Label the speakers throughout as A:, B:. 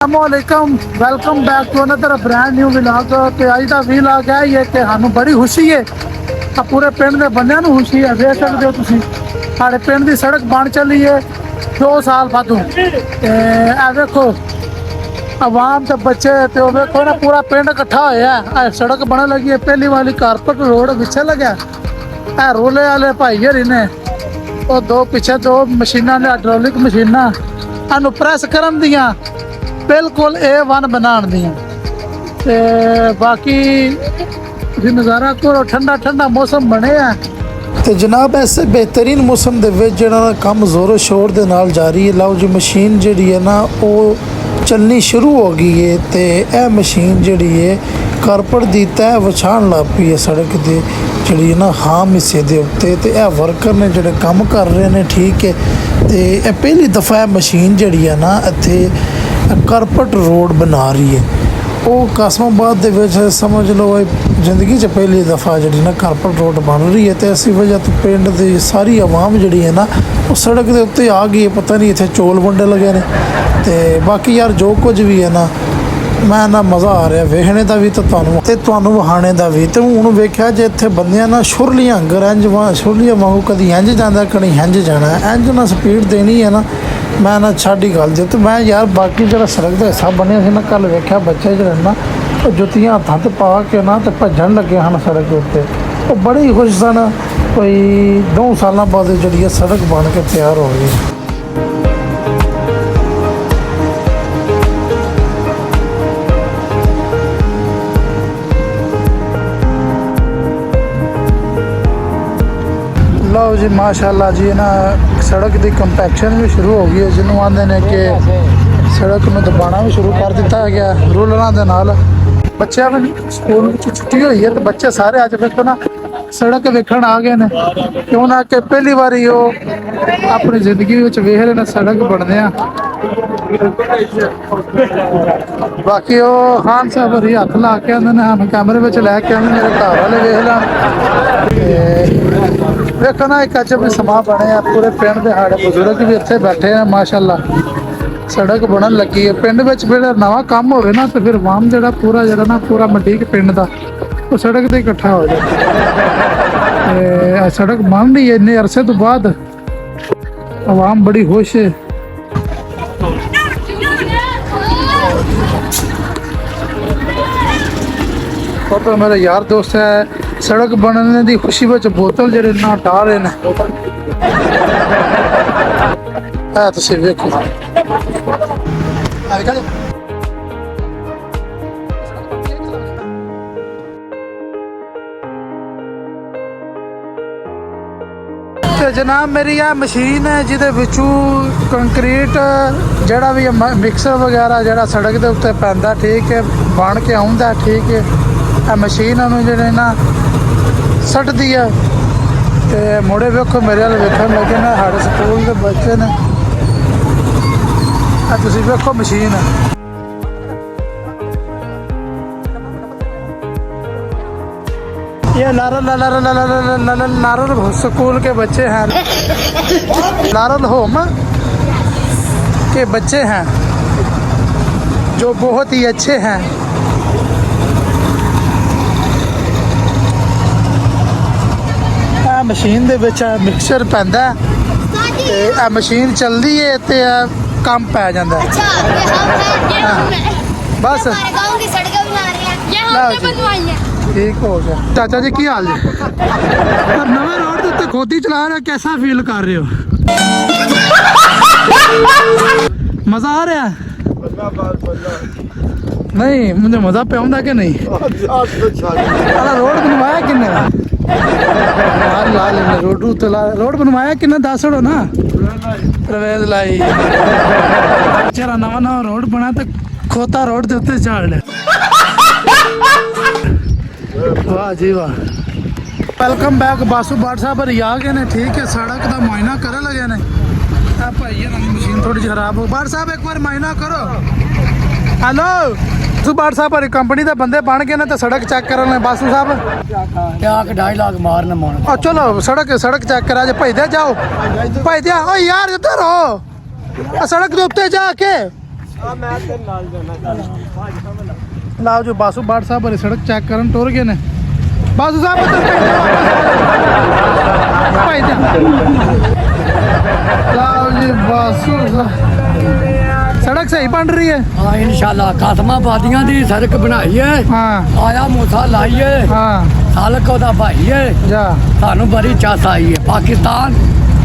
A: अस्सलामुअलैकुम welcome back to another brand new vlog. ਤੇ ਅੱਜ ਦਾ ਵਲੌਗ ਹੈ ਇਹ ਕਿ ਸਾਨੂੰ ਬੜੀ ਖੁਸ਼ੀ ਹੈ ਆ ਪੂਰੇ ਪਿੰਡ ਦੇ ਬੰਦਿਆਂ ਨੂੰ ਖੁਸ਼ੀ ਹੈ। ਵੇਖ ਸਕਦੇ ਹੋ ਤੁਸੀਂ ਸਾਡੇ ਪਿੰਡ ਦੀ ਸੜਕ ਬਣ ਚੱਲੀ ਹੈ 2 ਸਾਲ ਬਾਅਦੋਂ। ਤੇ ਇਹ ਵੇਖੋ ਆਵਾਮ ਤੇ ਬੱਚੇ ਤੇ ਉਹ ਵੇਖੋ ਨਾ ਪੂਰਾ ਪਿੰਡ ਇਕੱਠਾ ਹੋਇਆ ਹੈ। ਇਹ ਸੜਕ ਬਣਨ ਲੱਗੀ ਹੈ ਪਹਿਲੀ ਵਾਲੀ ਕਾਰਪੇਟ ਰੋਡ ਵਿਛੇ ਲੱਗਿਆ। ਇਹ ਰੋਲੇ ਵਾਲੇ ਭਾਈ ਹਰੀ ਨੇ ਉਹ ਦੋ ਪਿੱਛੇ ਦੋ ਮਸ਼ੀਨਾਂ ਨੇ ਹਾਈਡ੍ਰੋਲਿਕ ਮਸ਼ੀਨਾਂ ਸਾਨੂੰ ਪ੍ਰੈਸ ਕਰਨ ਦੀਆਂ बिल्कुल A1 बनाने दी ते बाकी नज़ारा करो ठंडा ठंडा मौसम बने तो जनाब ऐसे बेहतरीन मौसम दे विच जिहड़ा काम जोरों शोर दे नाल जारी है। लाओ जी मशीन जिहड़ी है ना वो चलनी शुरू हो गई है तो यह मशीन जिहड़ी है कारपेट दी तह विछाण लग पई है सड़क दे जिहड़ी ना हाम हिस्से दे उत्ते ते यह वर्कर ने जिहड़े काम कर रहे हैं ठीक है। तो यह पहली दफ़ा मशीन जिहड़ी है ना इत्थे कारपेट रोड बना रही है। वो कासमाबाद दे विच समझ लो जिंदगी च पहली दफ़ा जी ना कारपेट रोड बन रही है। तो इसी वजह तो पिंड की सारी आवाम जी है ना वो सड़क के उत्ते आ गई है। पता नहीं इतने चौल वंडे लगे ने तो बाकी यार जो कुछ भी है ना मैं ना मज़ा आ रहा वेखने का भी तो तुहानू वहाने का भी। तो हूँ वेख्या जे इतने बंदियां ना शुरलियां अंगर इंज शुरलियां वांगू कभी इंज जाता कभी इंज जाना इंज ना स्पीड देनी है ना मैं ना छाड़ी गल दी। तो मैं यार बाकी जो सड़क का हिस्सा बनया ना कल वेख्या बच्चे जो ना जुत्तियां हथ पा के ना तो भजन लगे हैं सड़क के उत्ते। वो बड़े ही खुश सन कोई 2 साल बाद जी सड़क बन के तैयार हो गई। लो जी माशाल्लाह जी ना सड़क की कंपैक्शन भी शुरू हो गई है जिन्होंने आते हैं कि सड़क में दबाना भी शुरू कर दिता गया रोलर के नाल। बच्चे भी स्कूल छुट्टी हुई है तो बच्चे सारे अज देखो ना सड़क वेखण आ गए हैं क्यों ना कि पहली बारी वो अपनी जिंदगी में वेख रहे हैं सड़क बनने। बाकी वो खान साहब हरी हथ ला के आते हैं हम कैमरे में लैके आते मेरे घर वाले वेख लैन। देखो ना एक अजब समा बने पूरे पिंड के साढ़े बजुर्ग भी इतने बैठे हैं माशाल्लाह। सड़क बनन लगी है पिंड में फिर नवा काम हो ना तो फिर आवाम जो पूरा जरा ना पूरा मंडीक पिंड का वो सड़क से इकट्ठा हो जाए। सड़क बन रही है इन्ने अरसे तो बाद आवाम बड़ी खुश है। और तो मेरा यार दोस्त है सड़क बनने की खुशी में बोतल जड़े ना डाल रहे हैं तुम वेखो। जनाब मेरी यह मशीन है जिदे विचू कंक्रीट जड़ा भी मिक्सर वगैरह जड़ा सड़क के उत्ते पैंदा ठीक है बन के आउंदा ठीक है। यह मशीन जो ना सटदी है तो मुड़े वेखो मेरे वाल वेखन लगे ने साढ़े स्कूल के बच्चे ने तुसीं वेखो मशीन ये नारल स्कूल के बच्चे हैं नारल होम के बच्चे हैं जो बहुत ही अच्छे हैं। मशीन दे विच मिक्सर पैंदा ते मशीन चलदी है ते काम पै जांदा बस ठीक हो गया। चाचा जी की हाल है नवे रोड के उत्ते खोदी चला रहे कैसा फील कर रहे हो मजा आ रहा है नहीं मुझे मजा पे आउंदा कि नहीं रोड बनवाया किन्ने रोड बनवाया कि दस हो ना प्रवेश लाई चरा नवा नवा रोड बना तो खोता रोड के उत्ते चाड़ लिया। वाह जी वाह वेलकम बैक बासू बाट साहब आ गए ने ठीक है सड़क का मुआयना करे लगे ने भाई मशीन थोड़ी खराब हो बाट साहब एक बार मुआयना करो। हेलो बासू बाट साहब कंपनी के बंदे बन गए तो सड़क चेक कर बासू साहब
B: 2.5 लाख मारने मारने
A: चलो सड़क चेक करा जे भजदे जाओ भजदे यार इधर हो सड़क के उत्ते जाके ਲਾਓ ਜੋ ਬਾਸੂ ਬਾੜ ਸਾਹਿਬ ਵਾਲੀ ਸੜਕ ਚੈੱਕ ਕਰਨ ਟੁਰ ਗਏ ਨੇ ਬਾਸੂ ਸਾਹਿਬ ਭਾਈ ਲਾਓ ਜੀ ਬਾਸੂ ਸੜਕ ਸਹੀ ਬਣ ਰਹੀ ਹੈ
B: ਹਾਂ ਇਨਸ਼ਾਅੱਲਾ ਕਾਸਮਾਬਾਦੀਆਂ ਦੀ ਸੜਕ ਬਣਾਈ ਹੈ
A: ਹਾਂ
B: ਆਇਆ ਮੂਸਾ ਲਾਈਏ
A: ਹਾਂ
B: ਸਾਲਕ ਉਹਦਾ ਭਾਈ ਹੈ
A: ਜਾ
B: ਸਾਨੂੰ ਬੜੀ ਚਾਸ ਆਈ ਹੈ ਪਾਕਿਸਤਾਨ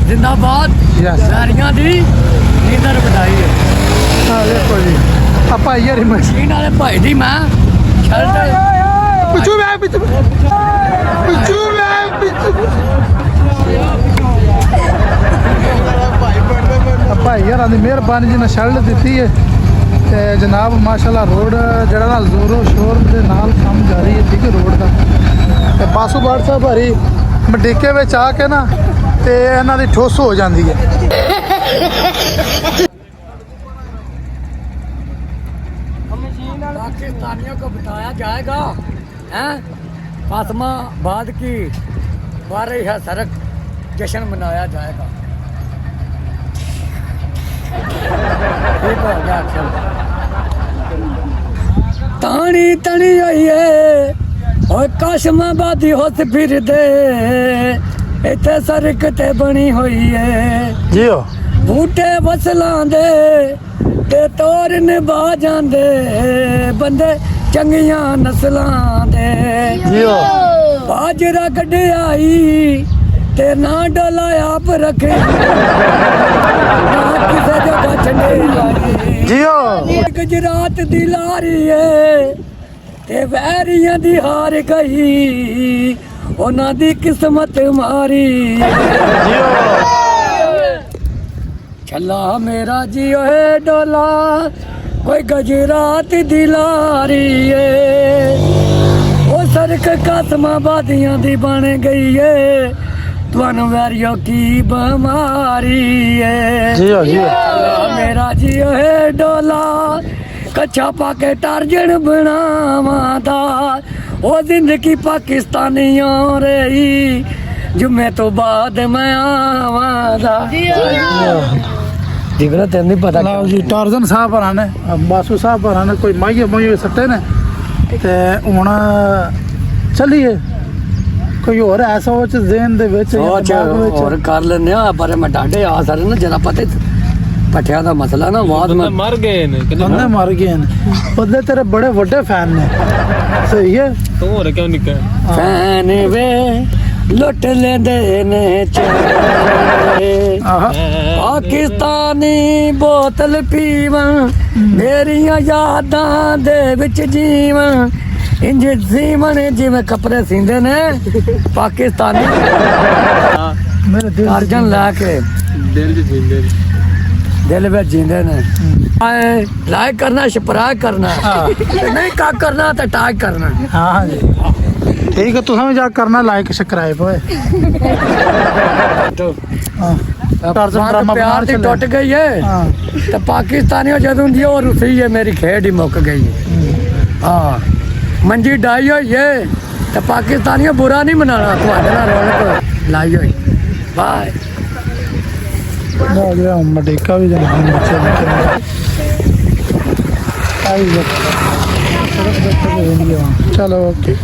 B: ਜ਼ਿੰਦਾਬਾਦ
A: Yes.
B: ਸਾਰੀਆਂ ਦੀ ਨੀਂਦਰ ਵਧਾਈ ਹੈ
A: ਆ ਦੇਖੋ ਜੀ ਆ ਭਾਈ ਯਾਰੀ ਮਸ਼ੀਨ
B: ਚੀਨ ਵਾਲੇ ਭਾਈ ਦੀ ਮੈਂ ਸ਼ਰਟ
A: ਪਿੱਛੂ ਵੇ ਪਿੱਛੂ ਪਿੱਛੂ ਵੇ ਪਿੱਛੂ ਭਾਈ ਯਾਰਾਂ ਦੀ ਮਿਹਰਬਾਨੀ ਜੀ ਨੇ ਸ਼ਰਟ ਦਿੱਤੀ ਹੈ ਤੇ ਜਨਾਬ ਮਾਸ਼ਾਅੱਲਾ ਰੋਡ ਜਿਹੜਾ ਨਾ ਜ਼ੋਰੋ ਸ਼ੋਰ ਦੇ ਨਾਲ ਕੰਮ ਜਾਰੀ ਹੈ ਠੀਕ ਹੈ ਰੋਡ ਦਾ ਤੇ ਬਾਸੂ ਬਾੜ ਸਾਹਿਬ ਹਰੀ ਮੰਡੀਕੇ ਵਿੱਚ ਆ ਕੇ ਨਾ ਤੇ ਇਹਨਾਂ ਦੀ ਠੁੱਸ ਹੋ ਜਾਂਦੀ ਹੈ
B: पाकिस्तानियों को बताया जाएगा हैं फातिमाबाद की बारह सड़क जश्न मनाया जाएगा ठीक हो गया चल तानी तनी आई है और काशमाबादी होत फिर दे इतने सड़क ते बनी हुई है
A: ਜੀ ਹੋ
B: बूटे फसलां दे ते तोरन बाजांदे बंदे चंगियां नस्लां दे
A: ਜੀ ਹੋ
B: बाजरा कढाई ते ना डोला आप रखे ना किसे जगह छंडे लाई
A: ਜੀ ਹੋ
B: गुजरात दी लारी है ते वैरियां दी हार गई उन्हां दी किस्मत मारी
A: ਜੀ ਹੋ
B: छला मेरा जियो है डोला कोई गजरात दिलारी है वो सड़क कासमाबादियां दी बन गई है तुहानू वैरियो की बीमारी है
A: ਜੀ ਹੋ ਜੀ ਹੋ
B: छला मेरा जियो है डोला कच्चा पाके टारजन बनावादा वो जिंदगी पाकिस्तानियों रही जुम्मे तो बाद मैं आवादा दिखना तेन नहीं पता
A: ਲਓ ਜੀ ਟਾਰਜ਼ਨ ਸਾਹਿਬ ਹਰਾਂ ਨੇ ਬਾਸੂ ਸਾਹਿਬ ਹਰਾਂ ਨੇ ਕੋਈ ਮਾਈਏ ਸੱਟੇ ਨੇ ਤੇ ਹੁਣ ਚੱਲੀਏ ਕੋਈ ਹੋਰ ਐਸਾ ਉਹ ਚ ਜ਼ਿਹਨ ਦੇ ਵਿੱਚ ਜਾਂ
B: सोच
A: ਦਿਮਾਗ ਵਿੱਚ
B: और कर लेने पर मैं डांडे आ सारे ना जरा पता पठिया का मसला ना बाद में
C: ਮਰ ਗਏ ਨੇ ਕਿੰਨੇ
A: ਬੰਦੇ ਮਰ ਗਏ ਨੇ ਬਦਲੇ ਤੇਰੇ ਬੜੇ ਵੱਡੇ ਫੈਨ ਨੇ ਸਹੀ ਹੈ
C: ਤੂੰ ਹੋਰ ਕਿਉਂ ਨਿਕਲ
B: फैन वे लुट लेंदे ने चाहे
A: ਆਹਾ
B: पाकिस्तानी बोतल पीवन मेरिया यादां दे विच जीवन इंज सीवन जिवें कपड़े सींदे ने पाकिस्तानी
A: ਮੇਰੇ ਦਿਲ
B: अर्जन लैके
C: ਦਿਲ ਚ ਜਿੰਦੇ
B: दिल में जींदे ने आए लाइक करना सब्सक्राइब करना ते नहीं का करना ते टैग करना
A: ਹਾਂ ਹਾਂ ਜੀ ਠੀਕ ਹੈ ਤੁਸੀਂ ਵੀ ਜਾ ਕਰਨਾ ਲਾਈਕ ਸਬਸਕ੍ਰਾਈਬ ਓਏ
B: तो
A: ਹਾਂ ਟਾਰਜ਼ਨ
B: बात
A: ਡਰਾਮਾ
B: प्यार
A: ਬਣਾ
B: दी
A: ਚੱਲੇ
B: टुट गई है
A: ਹਾਂ
B: तो पाकिस्तानियों जदों दी और रुसी है मेरी खेड ही मुक गई है हाँ मंजी डाई हुई है तो पाकिस्तानियों बुरा नहीं मनाना तुम्हारे नाल रौनक लाई हुई बाय
A: ਆ ਗਿਆ ਮਡੇਕਾ ਵੀ ਜਨਾਬ ਬੱਚੇ ਨਿੱਕੇ ਆਈ ਚਲੋ ਓਕੇ